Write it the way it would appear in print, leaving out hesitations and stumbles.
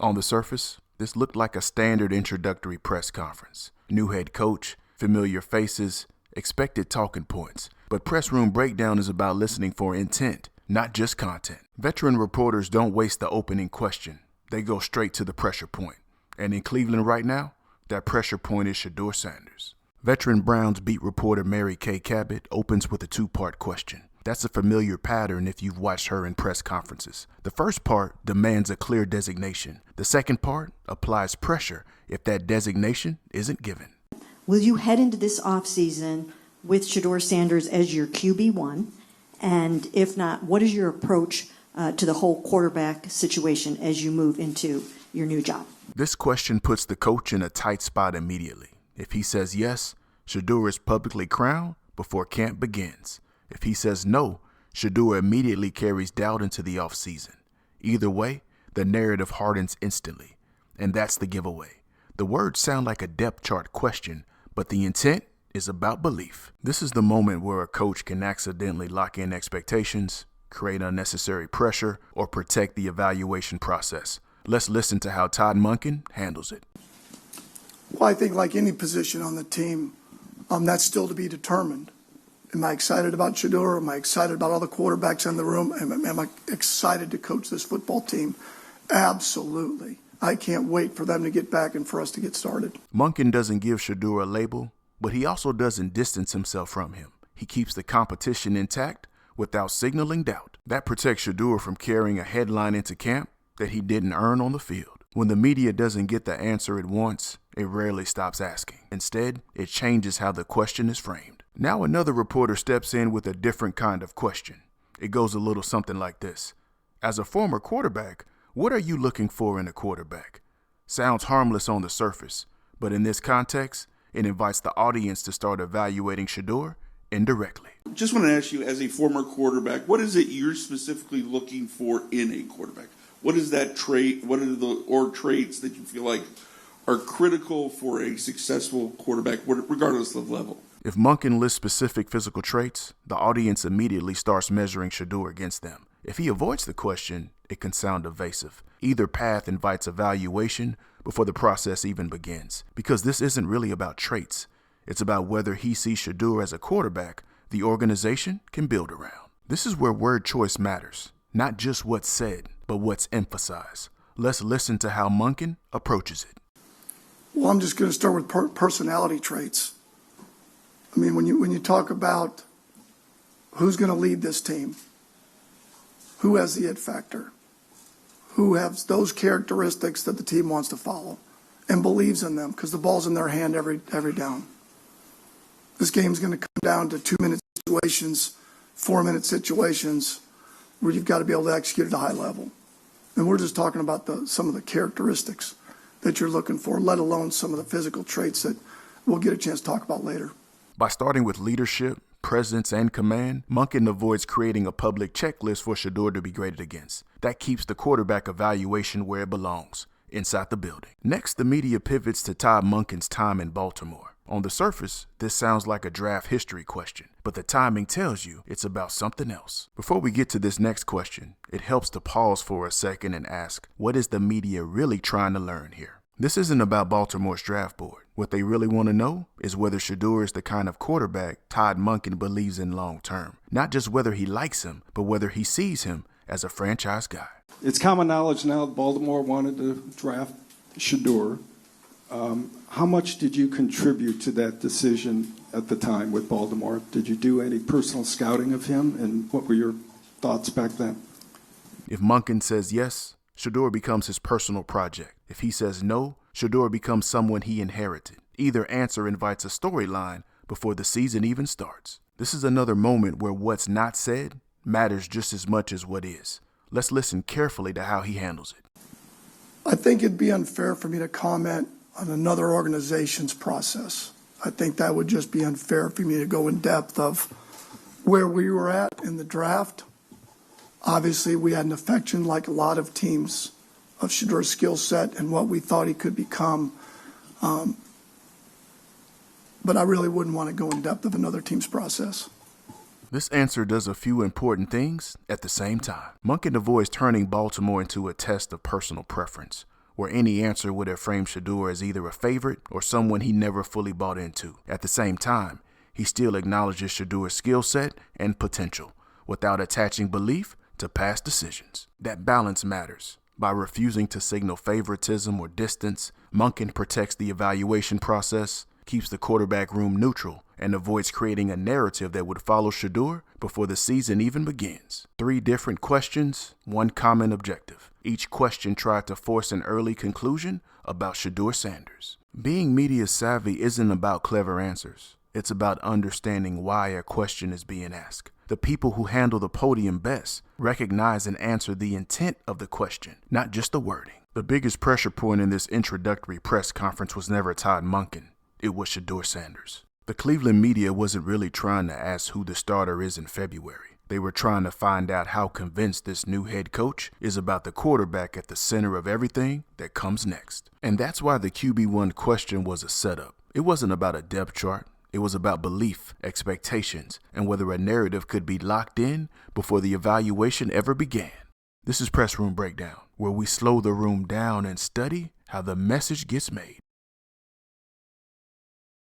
On the surface, this looked like a standard introductory press conference. New head coach, familiar faces, expected talking points. But press room breakdown is about listening for intent, not just content. Veteran reporters don't waste the opening question. They go straight to the pressure point. And in Cleveland right now, that pressure point is Shedeur Sanders. Veteran Browns beat reporter Kay Cabot opens with a two-part question. That's a familiar pattern if you've watched her in press conferences. The first part demands a clear designation. The second part applies pressure if that designation isn't given. Will you head into this offseason with Shedeur Sanders as your QB1? And if not, what is your approach to the whole quarterback situation as you move into your new job? This question puts the coach in a tight spot immediately. If he says yes, Shedeur is publicly crowned before camp begins. If he says no, Shedeur immediately carries doubt into the offseason. Either way, the narrative hardens instantly. And that's the giveaway. The words sound like a depth chart question, but the intent is about belief. This is the moment where a coach can accidentally lock in expectations, create unnecessary pressure, or protect the evaluation process. Let's listen to how Todd Monken handles it. Well, I think like any position on the team, that's still to be determined. Am I excited about Shedeur? Am I excited about all the quarterbacks in the room? Am I excited to coach this football team? Absolutely. I can't wait for them to get back and for us to get started. Monken doesn't give Shedeur a label, but he also doesn't distance himself from him. He keeps the competition intact without signaling doubt. That protects Shedeur from carrying a headline into camp that he didn't earn on the field. When the media doesn't get the answer it wants, it rarely stops asking. Instead, it changes how the question is framed. Now another reporter steps in with a different kind of question. It goes a little something like this. As a former quarterback, what are you looking for in a quarterback? Sounds harmless on the surface, but in this context, it invites the audience to start evaluating Shedeur indirectly. Just want to ask you, as a former quarterback, what is it you're specifically looking for in a quarterback? What is that trait? What are the traits that you feel like are critical for a successful quarterback, regardless of level? If Monken lists specific physical traits, the audience immediately starts measuring Shedeur against them. If he avoids the question, it can sound evasive. Either path invites evaluation before the process even begins, because this isn't really about traits. It's about whether he sees Shedeur as a quarterback the organization can build around. This is where word choice matters, not just what's said, but what's emphasized. Let's listen to how Monken approaches it. Well, I'm just going to start with personality traits. I mean, when you talk about who's going to lead this team, who has the it factor, who has those characteristics that the team wants to follow and believes in them because the ball's in their hand every down. This game's going to come down to 2-minute situations, 4-minute situations where you've got to be able to execute at a high level. And we're just talking about some of the characteristics that you're looking for, let alone some of the physical traits that we'll get a chance to talk about later. By starting with leadership, presence, and command, Monken avoids creating a public checklist for Shedeur to be graded against. That keeps the quarterback evaluation where it belongs, inside the building. Next, the media pivots to Todd Monken's time in Baltimore. On the surface, this sounds like a draft history question, but the timing tells you it's about something else. Before we get to this next question, it helps to pause for a second and ask, what is the media really trying to learn here? This isn't about Baltimore's draft board. What they really want to know is whether Shedeur is the kind of quarterback Todd Monken believes in long term. Not just whether he likes him, but whether he sees him as a franchise guy. It's common knowledge now that Baltimore wanted to draft Shedeur. How much did you contribute to that decision at the time with Baltimore? Did you do any personal scouting of him, and what were your thoughts back then? If Monken says yes, Shedeur becomes his personal project. If he says no, Shedeur becomes someone he inherited. Either answer invites a storyline before the season even starts. This is another moment where what's not said matters just as much as what is. Let's listen carefully to how he handles it. I think it'd be unfair for me to comment on another organization's process. I think that would just be unfair for me to go in depth of where we were at in the draft. Obviously, we had an affection, like a lot of teams, of Shedeur's skill set and what we thought he could become. But I really wouldn't want to go in depth of another team's process. This answer does a few important things at the same time. Monken avoids turning Baltimore into a test of personal preference, where any answer would have framed Shedeur as either a favorite or someone he never fully bought into. At the same time, he still acknowledges Shedeur's skill set and potential, without attaching belief to past decisions. That balance matters. By refusing to signal favoritism or distance, Monken protects the evaluation process, keeps the quarterback room neutral, and avoids creating a narrative that would follow Shedeur before the season even begins. 3 different questions, 1 common objective. Each question tried to force an early conclusion about Shedeur Sanders. Being media savvy isn't about clever answers. It's about understanding why a question is being asked. The people who handle the podium best recognize and answer the intent of the question, not just the wording. The biggest pressure point in this introductory press conference was never Todd Monken. It was Shedeur Sanders. The Cleveland media wasn't really trying to ask who the starter is in February. They were trying to find out how convinced this new head coach is about the quarterback at the center of everything that comes next. And that's why the QB1 question was a setup. It wasn't about a depth chart. It was about belief, expectations, and whether a narrative could be locked in before the evaluation ever began. This is Press Room Breakdown, where we slow the room down and study how the message gets made.